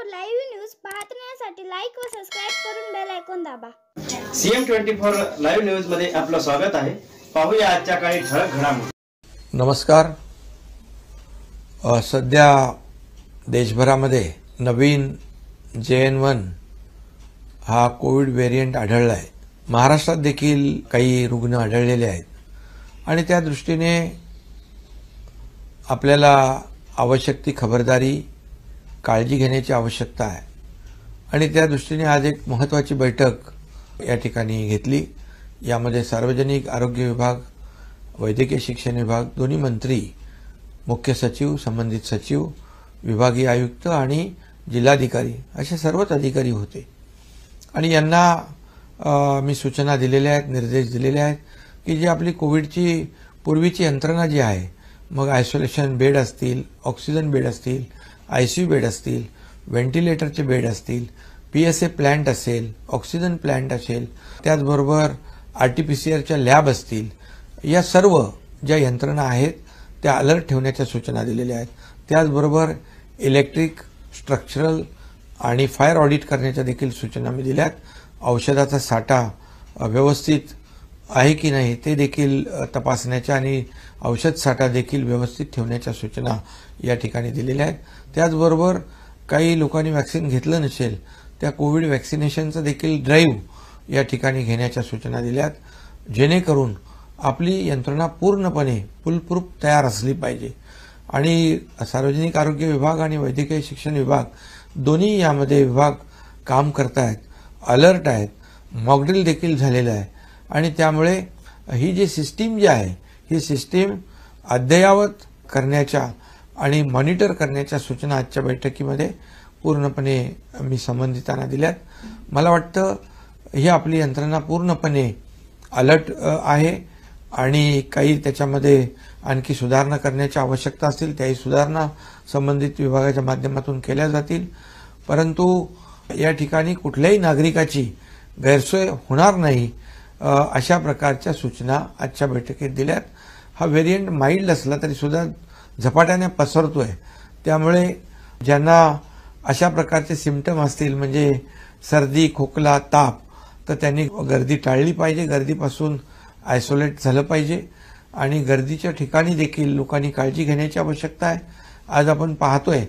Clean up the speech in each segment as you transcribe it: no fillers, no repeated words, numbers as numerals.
24 live news पाहण्यासाठी like व subscribe करून बेल आयकॉन दाबा। CM24 लाईव्ह न्यूज मध्ये आपलं स्वागत आहे। पाहूया आजच्या काही ठळक घडामोडी। नमस्कार। सध्या देशभरामध्ये नवीन JN1 हा कोविड व्हेरिएंट आढळला आहे। महाराष्ट्रात देखील काही रुग्ण आढळलेले आहेत आणि त्या दृष्टीने आपल्याला आवश्यक ती खबरदारी काळजी घेण्याची आवश्यकता आहे आणि त्या दृष्टीने आज एक महत्त्वाची बैठक या ठिकाणी घेतली। यामध्ये सार्वजनिक आरोग्य विभाग, वैद्यकीय शिक्षण विभाग, दोन्ही मंत्री, मुख्य सचिव, संबंधित सचिव, विभागीय आयुक्त आणि जिल्हाधिकारी असे सर्वच अधिकारी होते आणि यांना मी सूचना दिलेल्या आहेत, निर्देश दिलेले आहेत की जी आपली कोविडची पूर्वीची यंत्रणा जी आहे, मग आयसोलेशन बेड असतील, ऑक्सिजन बेड असतील, ICU बेड असतील, व्हेंटिलेटरचे बेड असतील, PSA प्लांट असेल, ऑक्सिजन प्लांट असेल, त्याचबरोबर RT-PCR लॅब असतील, या सर्व ज्या यंत्रणा आहेत त्या अलर्ट ठेवण्याच्या सूचना दिलेल्या आहेत। त्याचबरोबर इलेक्ट्रिक, स्ट्रक्चरल आणि फायर ऑडिट करण्याच्या देखील सूचना मी दिल्यात। औषधाचा साठा व्यवस्थित आहे की नाही ते देखील तपासण्याच्या आणि औषध साठा देखील व्यवस्थित ठेवण्याच्या सूचना या ठिकाणी दिलेल्या आहेत। त्याचबरोबर काही लोकांनी वॅक्सिन घेतलं नसेल त्या कोविड वॅक्सिनेशनचा देखील ड्राईव्ह या ठिकाणी घेण्याच्या सूचना दिल्यात, जेणेकरून आपली यंत्रणा पूर्णपणे फुलप्रूफ तयार असली पाहिजे आणि सार्वजनिक आरोग्य विभाग आणि वैद्यकीय शिक्षण विभाग दोन्ही यामध्ये विभाग काम करतायत, अलर्ट आहेत, मॉकड्रिल देखील झालेलं आहे आणि त्यामुळे ही जी सिस्टीम जी आहे ही सिस्टीम अद्ययावत करण्याच्या आणि मॉनिटर करण्याच्या सूचना आजच्या बैठकीमध्ये पूर्णपणे मी संबंधितांना दिल्यात। मला वाटतं ही आपली यंत्रणा पूर्णपणे अलर्ट आहे आणि काही त्याच्यामध्ये आणखी सुधारणा करण्याची आवश्यकता असतील त्याही सुधारणा संबंधित विभागाच्या माध्यमातून केल्या जातील, परंतु या ठिकाणी कुठल्याही नागरिकाची गैरसोय होणार नाही अशा प्रकारच्या सूचना आजच्या बैठकीत दिल्यात। हा व्हेरिएंट माइल्ड असला तरी सुद्धा झपाट्याने पसरतोय, त्यामुळे ज्यांना अशा प्रकारचे सिम्पटम असतील म्हणजे सर्दी, खोकला, ताप, तर त्यांनी गर्दी टाळली पाहिजे, गर्दीपासून आयसोलेट झालं पाहिजे आणि गर्दीच्या ठिकाणी देखील लोकांनी काळजी घेण्याची आवश्यकता आहे। आज आपण पाहतोय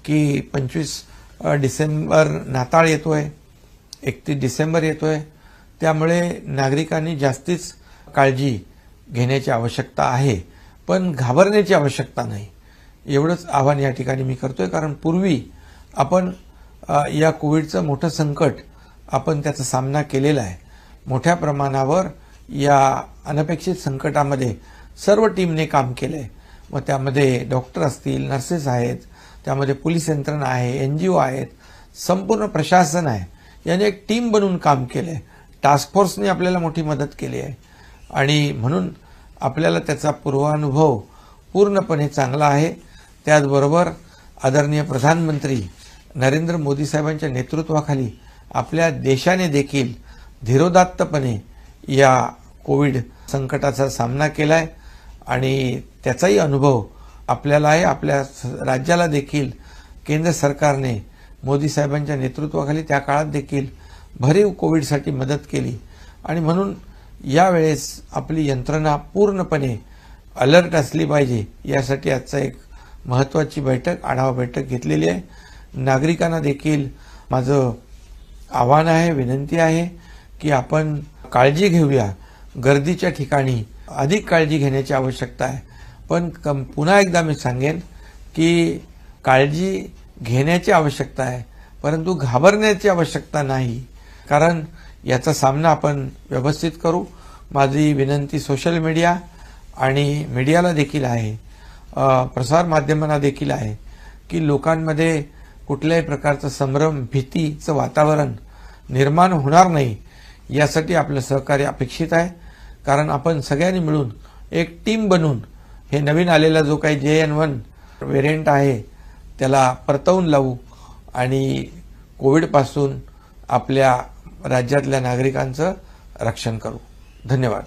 की 25 डिसेंबर नाताळ येतोय, 31 डिसेंबर येतोय, त्यामुळे नागरिकांनी जास्तीच काळजी घेण्याची आवश्यकता आहे, पण घाबरण्याची आवश्यकता नाही, एवढंच आवाहन या ठिकाणी मी करतोय। कारण पूर्वी आपण या कोविडचं मोठं संकट आपण त्याचा सामना केलेला आहे। मोठ्या प्रमाणावर या अनपेक्षित संकटामध्ये सर्व टीमने काम केलंय, मग त्यामध्ये डॉक्टर असतील, नर्सेस आहेत, त्यामध्ये पोलीस यंत्रणा आहे, NGO आहेत, संपूर्ण प्रशासन आहे, याने एक टीम बनवून काम केलंय। टास्क फोर्सने आपल्याला मोठी मदत केली आहे आणि म्हणून आपल्याला त्याचा पूर्वानुभव पूर्णपणे चांगला आहे। त्याचबरोबर आदरणीय प्रधानमंत्री नरेंद्र मोदी साहेबांच्या नेतृत्वाखाली आपल्या देशाने देखील धीरोदात्तपणे या कोविड संकटाचा सामना केलाय आणि त्याचाही अनुभव आपल्याला आहे। आपल्या राज्याला देखील केंद्र सरकारने मोदी साहेबांच्या नेतृत्वाखाली त्या काळात देखील भरीव कोविडसाठी मदत केली आणि म्हणून यावेळेस आपली यंत्रणा पूर्णपणे अलर्ट असली पाहिजे, यासाठी आजचा एक महत्त्वाची बैठक, आढावा बैठक घेतलेली आहे। नागरिकांना देखील माझं आव्हान आहे, विनंती आहे की आपण काळजी घेऊया। गर्दीच्या ठिकाणी अधिक काळजी घेण्याची आवश्यकता आहे, पण पुन्हा एकदा मी सांगेन की काळजी घेण्याची आवश्यकता आहे, परंतु घाबरण्याची आवश्यकता नाही, कारण याचा सामना आपण व्यवस्थित करू। माझी विनंती सोशल मीडिया आणि मीडियाला देखील आहे, प्रसार माध्यमांना देखील आहे की लोकांमध्ये कुठल्याही प्रकारचं संभ्रम, भीतीचं वातावरण निर्माण होणार नाही, यासाठी आपलं सहकार्य अपेक्षित आहे। कारण आपण सगळ्यांनी मिळून एक टीम बनून हे नवीन आलेला जो काही JN1 व्हेरिएंट आहे त्याला परतवून लावू आणि कोविडपासून आपल्या राज्यातल्या नागरिकांचं रक्षण करू। धन्यवाद।